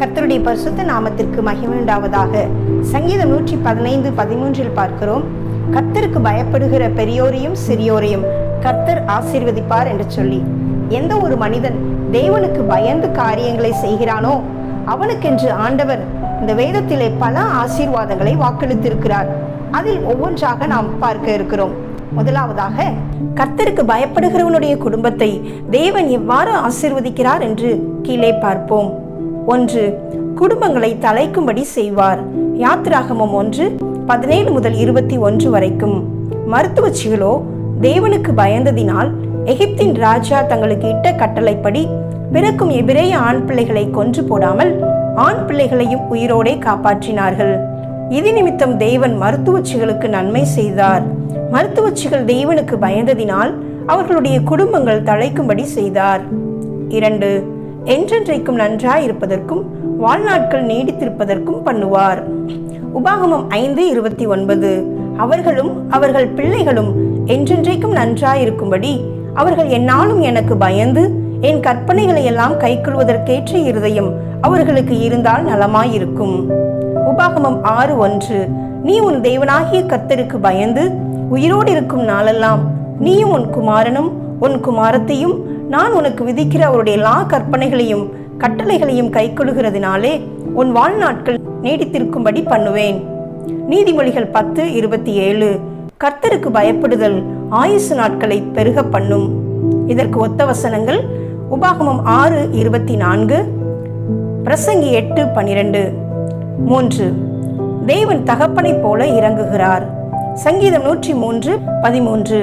கர்த்தருடைய பரிசுத்த நாமத்திற்கு மகிமை உண்டாவதாக. சங்கீதம் 115:13 பார்க்கிறோம், கர்த்தருக்கு பயப்படுகிற பெரியோரையும் சிறியோரையும் கர்த்தர் ஆசீர்வதிப்பார் என்று சொல்லி. எந்த ஒரு மனிதன் தேவனுக்கு பயந்து காரியங்களை செய்கிறானோ அவனுக்கென்று ஆண்டவர் இந்த வேதத்திலே பல ஆசீர்வாதங்களை வாக்களித்திருக்கிறார். அதில் ஒவ்வொன்றாக நாம் பார்க்க இருக்கிறோம். முதலாவதாக, கர்த்தருக்கு பயப்படுகிறவனுடைய குடும்பத்தை தேவன் எவ்வாறு ஆசீர்வதிக்கிறார் என்று கீழே பார்ப்போம். 1. குடும்பங்களை தலைக்கும்படி செய்வார். யாத்திராகமம் 1:17-21 வரைக்கும். மருத்துவச்சிகளோ தேவனுக்கு பயந்ததினால் எகிப்தின் ராஜா தங்களுக்கு இட்ட கட்டளைப்படி பிறக்கும் எபிரேய ஆண் பிள்ளைகளை கொன்று போடாமல் ஆண் பிள்ளைகளையும் உயிரோடே காப்பாற்றினார்கள். இது நிமித்தம் தேவன் மருத்துவச்சிகளுக்கு நன்மை செய்தார். மருத்துவச்சிகள் தேவனுக்கு பயந்ததினால் அவர்களுடைய குடும்பங்கள் தழைக்கும்படி செய்தார். 2. என்றென்றைக்கும் நன்றாயிருப்பதற்கும் வாழ்நாட்கள் நீடித்திருப்பதற்கும் பண்ணுவார். உபாகமம் 5:29. அவர்களும் அவர்கள் பிள்ளைகளும் என்றென்றைக்கும் நன்றாயிருக்கும்படி அவர்கள் எந்நாளும் எனக்கு பயந்து என் கற்பனைகளை எல்லாம் கைக்கொள்வதற்கேற்ற இருதயம் அவர்களுக்கு இருந்தால் நலமாயிருக்கும். உபாகமம் 6:1. நீ உன் தேவனாகிய கர்த்தருக்கு பயந்து உயிரோடு இருக்கும் நாளெல்லாம் நீயும் உன் குமாரனும் உன் குமாரத்தையும் நான் உனக்கு விதிக்கிற அவருடைய எல்லா கற்பனைகளையும் கட்டளைகளையும் கைக்கொள்கிறதுனாலே உன் வாழ்நாட்கள் நீடித்திருக்கும்படி பண்ணுவேன். நீதிமொழிகள் 10:27. கர்த்தருக்கு பயப்படுதல் ஆயுசு நாட்களை பெருக பண்ணும். இதற்கு ஒத்த வசனங்கள் உபாகமம் 6:24, பிரசங்கி 8:12. 3. தேவன் தகப்பனை போல இறங்குகிறார். சங்கீதம் 103:13.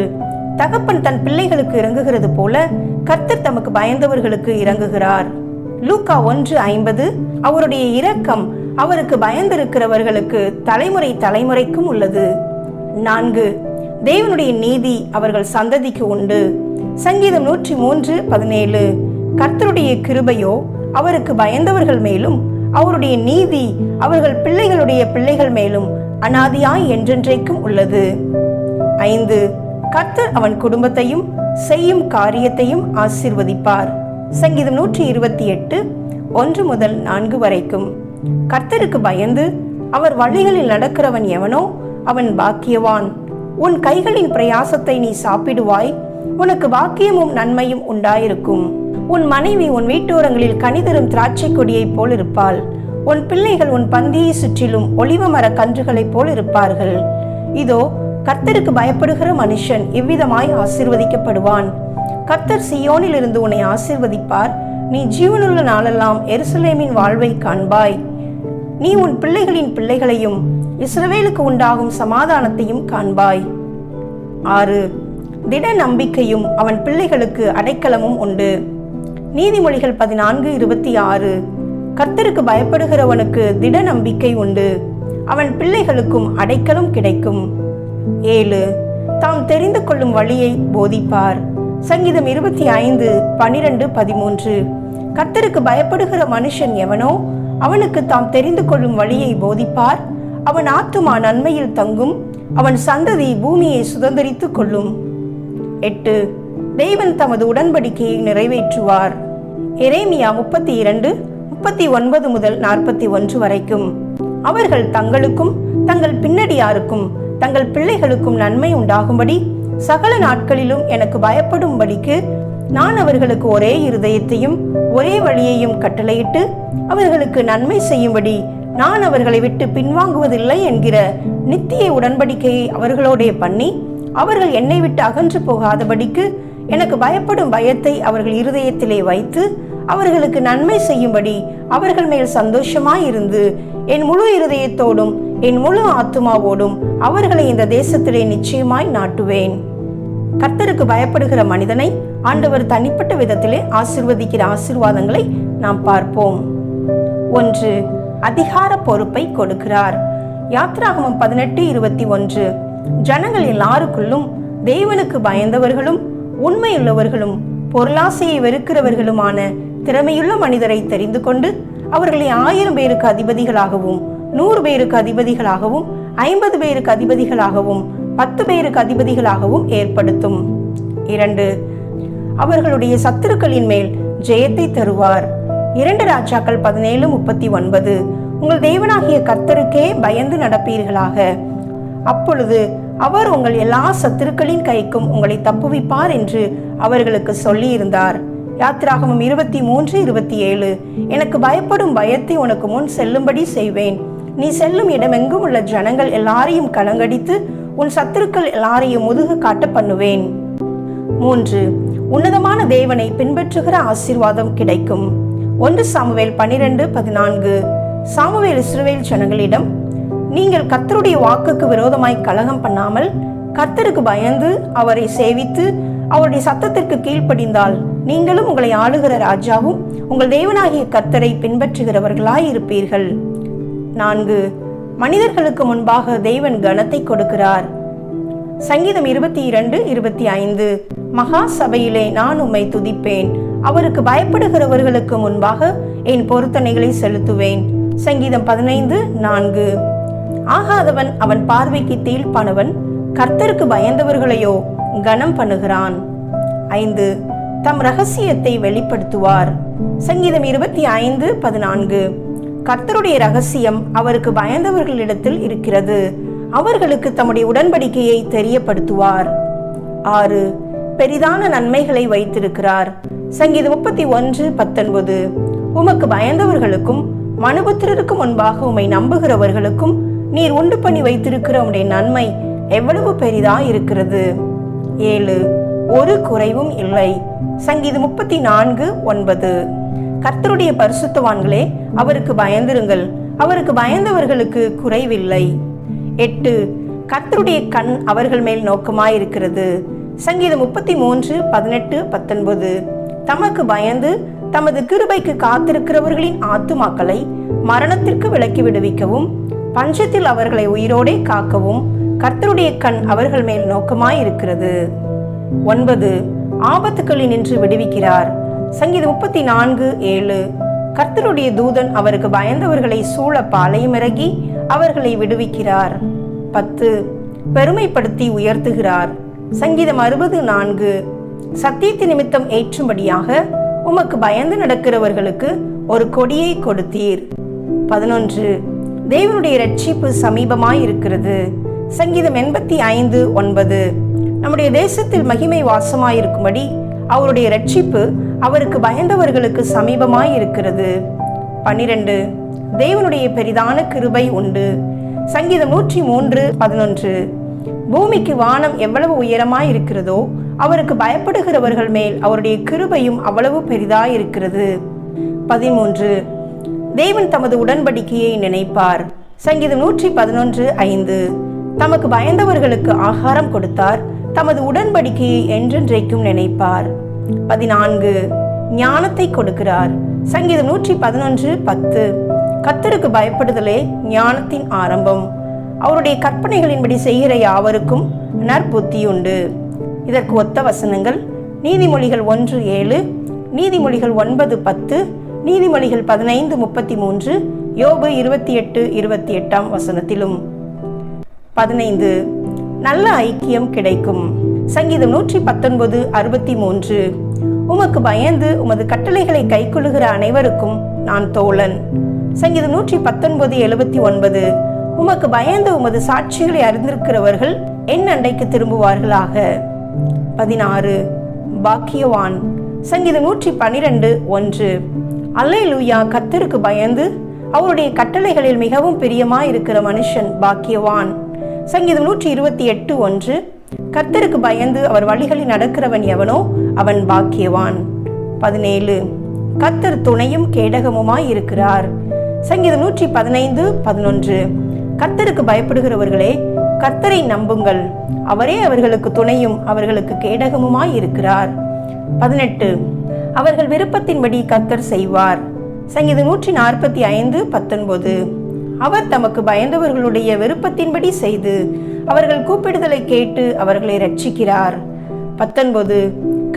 தகப்பன் தன் பிள்ளைகளுக்கு இறங்குகிறது போல கர்த்தர் தமக்கு பயந்தவர்களுக்கு இறங்குகிறார். லூக்கா 1:50. அவருடைய இரக்கம் அவருக்கு பயந்திருக்கிறவர்களுக்கு தலைமுறை தலைமுறைக்கும் உள்ளது. 4. தேவனுடைய நீதி அவர்கள் சந்ததிக்கு உண்டு. சங்கீதம் 103:17. கர்த்தருடைய கிருபையோ அவருக்கு பயந்தவர்கள் மேலும் அவருடைய நீதி அவர்கள் பிள்ளைகளுடைய பிள்ளைகள் மேலும் அநாதியாய் என்றென்றைக்கும் உள்ளது. 5. கர்த்தர் அவன் குடும்பத்தையும் செய்யும் காரியத்தையும் ஆசீர்வதிப்பார். சங்கீதம் 128:1-4 வரைக்கும். கர்த்தருக்கு பயந்து அவர் வழிகளில் நடக்கிறவன் எவனோ அவன் பாக்கியவான். உன் கைகளின் பிரயாசத்தை நீ சாப்பிடுவாய், உனக்கு பாக்கியமும் நன்மையும் உண்டாயிருக்கும். உன் மனைவி உன் வீட்டோரங்களில் கனிதரும் திராட்சை கொடியை போல் இருப்பாள். உன் பிள்ளைகள் உன் பந்தியை சுற்றிலும் ஒலிவ மர கன்றுகளைப் போல் இருப்பார்கள். இதோ கர்த்தருக்கு பயப்படுகிற மனுஷன் இவ்விதமாய் ஆசீர்வதிக்கப்படுவான். கர்த்தர் சீயோனில் இருந்து உன்னை ஆசீர்வதிப்பார். நீ ஜீவனுள்ள நாளெல்லாம் எருசலேமின் வாழ்வை காண்பாய். நீ உன் பிள்ளைகளின் பிள்ளைகளையும் இஸ்ரவேலுக்கு உண்டாகும் சமாதானத்தையும் காண்பாய். 6. திட நம்பிக்கையும் அவன் பிள்ளைகளுக்கு அடைக்கலமும் உண்டு. நீதிமொழிகள் 14:26. கர்த்தருக்கு பயப்படுகிறவனுக்கு திட நம்பிக்கை உண்டு, அவன் பிள்ளைகளுக்கும் அடைக்கலம் கிடைக்கும். 7. தாம் தெரிந்து கொள்ளும் வழியை போதிப்பார். சங்கீதம் 25:12-13. கர்த்தருக்கு பயப்படுகிற மனுஷன் எவனோ அவனுக்கு தாம் தெரிந்து கொள்ளும் வழியை போதிப்பார். அவன் ஆத்துமா நன்மையில் தங்கும், அவன் சந்ததி பூமியை சுதந்தரித்துக் கொள்ளும். 8. தேவன் தமது உடன்படிக்கையை நிறைவேற்றுவார். எரேமியா 32:39-41 வரைக்கும். அவர்கள் தங்களுக்கும் தங்கள் பின்னடியாருக்கும் தங்கள் பிள்ளைகளுக்கும் நன்மை உண்டாகும்படி சகல நாட்களிலும் எனக்கு பயப்படும்படிக்கு நான் அவர்களுக்கு ஒரே இருதயத்தையும் ஒரே வழியையும் கட்டளையிட்டு அவர்களுக்கு நன்மை செய்யும்படி நான் அவர்களை விட்டு பின்வாங்குவதில்லை என்கிற நித்திய உடன்படிக்கையை அவர்களோடே பண்ணி அவர்கள் என்னை விட்டு அகன்று போகாதபடிக்கு எனக்கு பயப்படும் பயத்தை அவர்கள் இருதயத்திலே வைத்து அவர்களுக்கு நன்மை செய்யும்படி அவர்கள் மேல் சந்தோஷமாயிருந்து என் முழு இருதயத்தோடும் என் முழு ஆத்துமாவோடும் அவர்களை இந்த தேசத்திலே நிச்சயமாய் நாட்டுவேன். கர்த்தருக்கு பயப்படுகிற மனிதனை ஆண்டவர் தனிப்பட்ட விதத்திலே ஆசீர்வதிக்கிற ஆசீர்வாதங்களை நாம் பார்ப்போம். 1. அதிகார பொறுப்பை கொடுக்கிறார். யாத்திராகமம் 18:21. ஜனங்கள் எல்லாருக்குள்ளும் தேவனுக்கு பயந்தவர்களும் உண்மையுள்ளவர்களும் பொருளாசையை வெறுக்கிறவர்களுமான திறமையுள்ள மனிதரை தெரிந்து கொண்டு அவர்களை 1000 பேருக்கு அதிபதிகளாகவும் 100 பேருக்கு அதிபதிகளாகவும் 50 பேருக்கு அதிபதிகளாகவும் 10 பேருக்கு அதிபதிகளாகவும் ஏற்படுத்தும். 2. அவர்களுடைய சத்துருக்களின் மேல் ஜெயத்தை தருவார். 2 ராஜாக்கள் 17:39. உங்கள் தேவனாகிய கர்த்தருக்கே பயந்து நடப்பீர்களாக, அப்பொழுது அவர் உங்கள் எல்லா சத்துருக்களின் கைக்கும் உங்களை தப்புவிப்பார் என்று அவர்களுக்கு சொல்லியிருந்தார். யாத்திராகமம் 23:27. எனக்கு பயப்படும் பயத்தை உனக்கு முன் செல்லும்படி செய்வேன். நீ செல்லும் இடமெங்கும் உள்ள ஜனங்கள் எல்லாரையும் கலங்கடித்து உன் சத்துருக்கள் எல்லாரையும் முதுகு காட்ட பண்ணுவேன். 3. உன்னதமான தேவனை பின்பற்றுகிற ஆசீர்வாதம் கிடைக்கும். 1 சாமுவேல் 12:14. சாமுவேல் இஸ்ரவேல் ஜனங்களிடம், நீங்கள் கர்த்தருடைய வாக்குக்கு விரோதமாய் கலகம் பண்ணாமல் கர்த்தருக்கு பயந்து அவரை சேவித்து அவருடைய சத்தத்திற்கு கீழ்ப்படிந்தால் நீங்களும் உங்களை ஆளுகிற ராஜாவும் உங்கள் தேவனாகிய கர்த்தரை பின்பற்றுகிறவர்களாய் இருப்பீர்கள். 4. மனிதர்களுக்கு முன்பாக தேவன் கனத்தை கொடுக்கிறார். சங்கீதம் 22:25. மகா சபையிலே நான் உம்மை துதிப்பேன், அவருக்கு பயப்படுகிறவர்களுக்கு முன்பாக என் பொருத்தனைகளை செலுத்துவேன். சங்கீதம் 15:4. ஆகாதவன் அவன் பார்வைக்கு தீழ்ப்பானவன், கர்த்தருக்கு பயந்தவர்களையோ கனம் பண்ணுகிறான். 5. தம் ரகசியத்தை வெளிப்படுத்துவார். சங்கீதம் 25:14. கர்த்தருடைய ரகசியம் அவருக்கு பயந்தவர்களிடத்தில் இருக்கிறது, அவர்களுக்கு தம்முடைய உடன்படிக்கையை தெரியப்படுத்துவார். 6. பெரிதான நன்மைகளை வைத்திருக்கிறார். சங்கீதம் 31:19. உமக்கு பயந்தவர்களுக்கும் மனுபுத்திரருக்கு முன்பாக உம்மை நம்புகிறவர்களுக்கும் நீர் உண்டு பண்ணி வைத்திருக்கிற உம்முடைய நன்மை எவ்வளவு பெரிதா இருக்கிறது. 7. ஒரு குறைவும் இல்லை. சங்கீதம் 34:9. கர்த்தருடைய பரிசுத்தவான்களே, அவருக்கு பயந்திருங்கள், அவருக்கு பயந்தவர்களுக்கு குறைவில்லை. 8. கர்த்தருடைய கண் அவர்கள் மேல் நோக்கமாயிருக்கிறது. சங்கீதம் 33:18-19. தமக்கு பயந்து தமது கிருபைக்கு காத்திருக்கிறவர்களின் ஆத்துமாக்களை மரணத்திற்கு விலக்கி விடுவிக்கவும் பஞ்சத்தில் அவர்களை உயிரோடே காக்கவும் கர்த்தருடைய கண் அவர்கள் மேல் நோக்கமாயிருக்கிறது. 9. ஆபத்துக்களில் நின்று விடுவிக்கிறார். சங்கீதம் 34:7. கர்த்தருடைய தூதன் அவருக்கு பயந்தவர்களை சூழ பாளையம் இறங்கி அவர்களை விடுவிக்கிறார். 10. பெருமைப்படுத்தி உயர்த்துகிறார். சங்கீதம் 60:4. சத்தியத்து நிமித்தம் ஏற்றும்படியாக உமக்கு பயந்து நடக்கிறவர்களுக்கு ஒரு கொடியை கொடுத்தீர். 11. தேவனுடைய இரட்சிப்பு சமீபமாய் இருக்கிறது. சங்கீதம் 85:9. நம்முடைய தேசத்தில் மகிமை வாசமாயிருக்கும்படி அவருடைய இரட்சிப்பு அவருக்கு பயந்தவர்களுக்கு சமீபமாய் இருக்கிறது. 12. தேவனுடைய பெரிதான கிருபை உண்டு. சங்கீதம் 103:11. பூமிக்கு வானம் எவ்வளவு உயரமாய் இருக்கிறதோ அவருக்கு பயப்படுகிறவர்கள் மேல் அவருடைய கிருபையும் அவ்வளவு பெரிதாயிருக்கிறது. 13. தேவன் தமது உடன்படிக்கையை நினைப்பார். சங்கீதம் 111:5. தமக்கு பயந்தவர்களுக்கு ஆகாரம் கொடுத்தார், தமது உடன்படிக்கையை என்றென்றைக்கும் நினைப்பார். 14. ஞானத்தை கொடுக்கிறார். சங்கீதம் 111:10. கர்த்தருக்கு பயப்படுதலே ஞானத்தின் ஆரம்பம், அவருடைய கற்பனைகளின்படி செய்கிற யாவருக்கும் நற்புத்தியுண்டு. இதற்கு ஒத்த வசனங்கள் நீதிமொழிகள் 1:7, நீதிமொழிகள் 9:10, நீதிமொழிகள் 15:33, யோபு 28:28 வசனத்திலும். 15. நல்ல ஐக்கியம் கிடைக்கும். சங்கீதம் 119:63. உமக்கு பயந்து உமது கட்டளைகளை கைக்கொள்ளுகிற அனைவருக்கும் நான் தோழன். சங்கீதம் 119:79. உமக்கு பயந்து உமது சாட்சிகளை அறிந்திருக்கிறவர்கள் என் அண்டைக்கு திரும்புவார்களாக. 16. பாக்கியவான். சங்கீதம் 112:1. அல்லேலூயா, கர்த்தருக்கு பயந்து அவருடைய கட்டளைகளில் மிகவும் பிரியமாயிருக்கிற மனுஷன் பாக்கியவான். சங்கீதம் 128:1. கர்த்தருக்கு பயந்து அவர் வழிகளில் நடக்கிறவன் எவனோ அவன் பாக்கியவான். 17. கர்த்தர் துணையும் கேடகமுமாய் இருக்கிறார். சங்கீதம் 115:11. கர்த்தருக்கு பயப்படுகிறவர்களே, கர்த்தரை நம்புங்கள், அவரே அவர்களுக்கு துணையும் அவர்களுக்கு கேடகமுமாய் இருக்கிறார். 18. அவர்கள் விருப்பத்தின்படி கர்த்தர் செய்வார். சங்கீதம் 145:19. அவர் தமக்கு பயந்தவர்களுடைய விருப்பத்தின்படி செய்து அவர்கள் கூப்பிடுதலை கேட்டு அவர்களை ரட்சிக்கிறார். 19.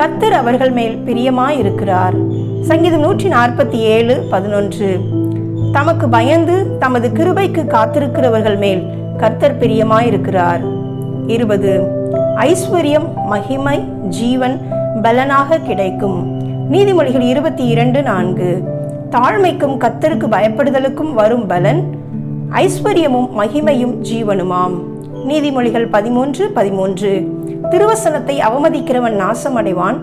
கர்த்தர் அவர்கள் மேல் பிரியமாயிருக்கிறார். சங்கீதம் 147:11. தமக்கு பயந்து தமது கிருபைக்கு காத்திருக்கிறவர்கள் மேல் கர்த்தர் பிரியமாயிருக்கிறார். 20. ஐஸ்வர்யம், மகிமை, ஜீவன் பலனாக கிடைக்கும். நீதிமொழிகள் 22:4. தாழ்மைக்கும் கர்த்தருக்கு பயப்படுதலுக்கும் வரும் பலன் ஐஸ்வர்யமும் மகிமையும் ஜீவனுமாம். நீதிமொழிகள் 13:13. திருவசனத்தை அவமதிக்கிறவன் நாசம் அடைவான்,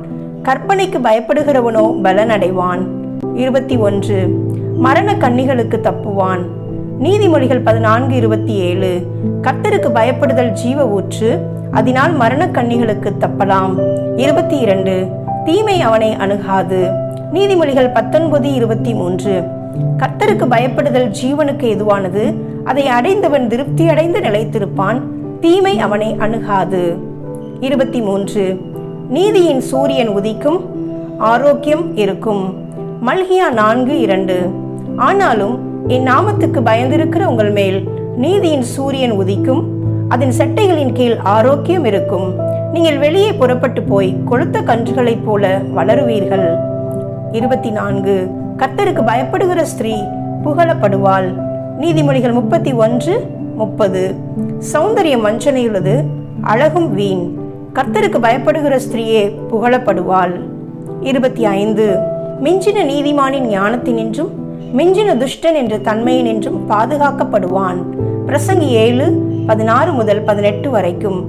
கற்பனைக்கு பயப்படுகிறவனோ பலன் அடைவான். 21. மரண கண்ணிகளுக்கு தப்புவான். நீதிமொழிகள் 14:27. கர்த்தருக்கு பயப்படுதல் ஜீவ ஊற்று, அதனால் மரண கண்ணிகளுக்கு தப்பலாம். 22. தீமை அவனை அணுகாது. நீதிமொழிகள் 19:23. கர்த்தருக்கு பயப்படுதல் ஜீவனுக்கு எதுவானது, அதை அடைந்தவன் திருப்தி அடைந்து நிலைத்திருப்பான், தீமை அவனை அணுகாது. 23. நீதியின் சூரியன் உதிக்கும், ஆரோக்கியம் இருக்கும். மல்கியா 4:2. ஆனாலும் என் நாமத்துக்கு பயந்திருக்கிற உங்கள் மேல் நீதியின் சூரியன் உதிக்கும், அதன் செட்டைகளின் கீழ் ஆரோக்கியம் இருக்கும். நீங்கள் வெளியே புறப்பட்டு போய் கொழுத்த கன்றுகளைப் போல வளருவீர்கள். 24. கர்த்தருக்கு பயப்படுகிற ஸ்திரீ புகழப்படுவாள். நீதிமொழிகள் 31:30. சௌந்தரியம் வஞ்சனையுள்ளது, அழகும் வீண். கர்த்தருக்கு பயப்படுகிற ஸ்திரீயே புகழப்படுவாள். 25. மிஞ்சின நீதிமானின் ஞானத்தினின்றும் மிஞ்சின துஷ்டன் என்ற தன்மையினின்றும் பாதுகாக்கப்படுவான். பிரசங்கி 7:16-18 வரைக்கும்.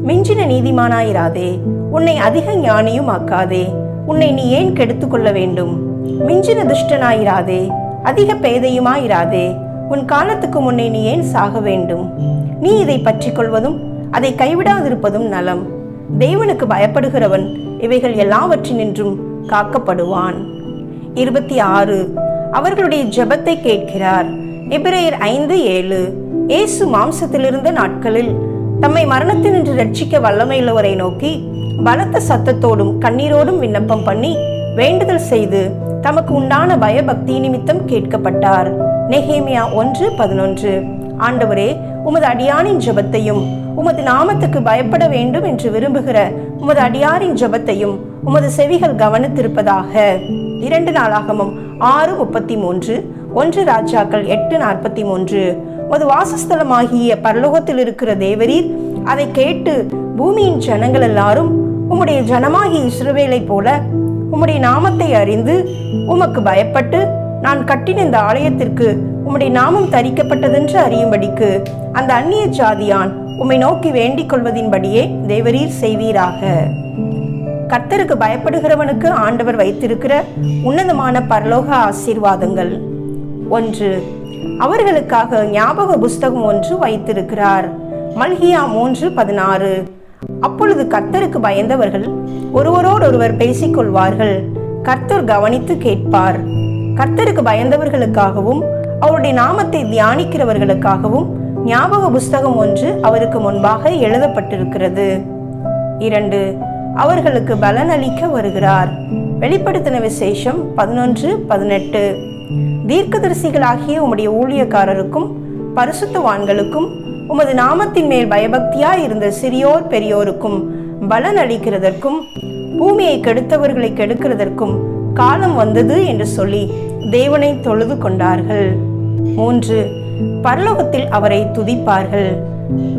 மிஞ்சின நீதிமானாயிராதே, உன்னை அதிக ஞானியும் ஆக்காதே, உன்னை நீ ஏன் கெடுத்து கொள்ள வேண்டும்? மிஞ்சின துஷ்டனாயிராதே, அதிக பேதையுமாயிராதே, உன் காலத்துக்கு முன்னே நீ ஏன் சாக வேண்டும்? நீ இதை பற்றி கொள்வதும் அதை கைவிடாதிருப்பதும் நலம். தேவனுக்கு பயப்படுகிறவன் இவைகள் எல்லாவற்றினின்றும் காக்கப்படுவான். 26. அவர்களுடைய ஜெபத்தை கேட்கிறார். எபிரேயர் 5:7. இயேசு மாம்சத்திலிருந்த நாட்களில் தம்மை மரணத்தினின்று ரட்சிக்க வல்லமையுள்ளவரை நோக்கி பலத்த சத்தத்தோடும் கண்ணீரோடும் விண்ணப்பம் பண்ணி வேண்டுதல் செய்து தமக்கு உண்டான பயபக்தி நிமித்தம் கேட்கப்பட்டார். நெகேமியா 1:11. ஆண்டவரே, உமது அடியானின் ஜெபத்தையும் உமது நாமத்துக்கு பயப்பட வேண்டும் என்று விரும்புகிற உமது அடியாரின் ஜெபத்தையும் உமது செவிகள் கவனித்திருப்பதாக. 2 நாளாகமம் 6:33. 1 ராஜாக்கள் 8:43. உமது வாசஸ்தலமாகிய பரலோகத்தில் இருக்கிற தேவரீர் அதை கேட்டு பூமியின் ஜனங்கள் எல்லாரும் உம்முடைய ஜனமாகிய இஸ்ரவேலை போல உம்முடைய நாமத்தை அறிந்து உமக்கு பயப்பட்டு நான் கட்டின இந்த ஆலயத்திற்கு உம்முடைய நாமம் தரிக்கப்பட்டதென்று அறியும்படிக்கு அந்த அந்நிய ஜாதியான் உம்மை நோக்கி வேண்டிக் கொள்வதின்படியே தேவரீர் செய்வீராக. கர்த்தருக்கு பயப்படுகிறவனுக்கு ஆண்டவர் வைத்திருக்கிற உன்னதமான பரலோக ஆசீர்வாதங்கள். 1. அவர்களுக்காக ஞாபக புஸ்தகம் ஒன்று வைத்திருக்கிறார். மல்கியா 3:16. அப்பொழுது கர்த்தருக்கு பயந்தவர்கள் ஒருவரோடொருவர் பேசிக்கொள்வார்கள், கர்த்தர் கவனித்து கேட்பார். கர்த்தருக்கு பயந்தவர்களுக்காகவும் அவருடைய நாமத்தை தியானிக்கிறவர்களுக்காகவும் ஞாபக புஸ்தகம் ஒன்று அவருக்கு முன்பாக எழுதப்பட்டிருக்கிறது. 2. அவர்களுக்கு பலன் அளிக்க வருகிறார். வெளிப்படுத்தின விசேஷம் 11:18. தீர்க்கதரிசிகளாகிய உம்முடைய ஊழியக்காரருக்கும் பரிசுத்தவான்களுக்கும் உமது நாமத்தின் மேல் பயபக்தியாய் இருந்த சிறியோர் பெரியோருக்கும் பலன் அளிக்கிறதற்கும் பூமியை கெடுத்தவர்களை கெடுக்கிறதற்கும் காலம் வந்தது என்று சொல்லி தேவனை தொழுது கொண்டார்கள். 3. பரலோகத்தில் அவரை துதிப்பார்கள்.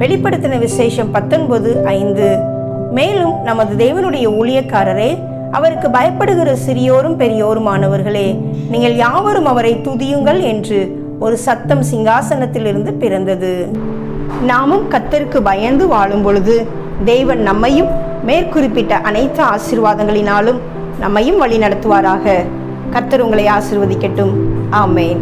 வெளிப்படுத்தின விசேஷம் 19:5. மேலும் நமது தேவனுடைய ஊழியக்காரரே, அவருக்கு பயப்படுகிற சிறியோரும் பெரியோருமானவர்களே, நீங்கள் யாவரும் அவரை துதியுங்கள் என்று ஒரு சத்தம் சிங்காசனத்திலிருந்து பிறந்தது. நாமும் கர்த்தருக்கு பயந்து வாழும் பொழுது தேவன் நம்மையும் மேற்குறிப்பிட்ட அனைத்து ஆசீர்வாதங்களினாலும் நம்மையும் வழி நடத்துவாராக. கர்த்தர் உங்களை ஆசீர்வதிக்கட்டும். ஆமென்.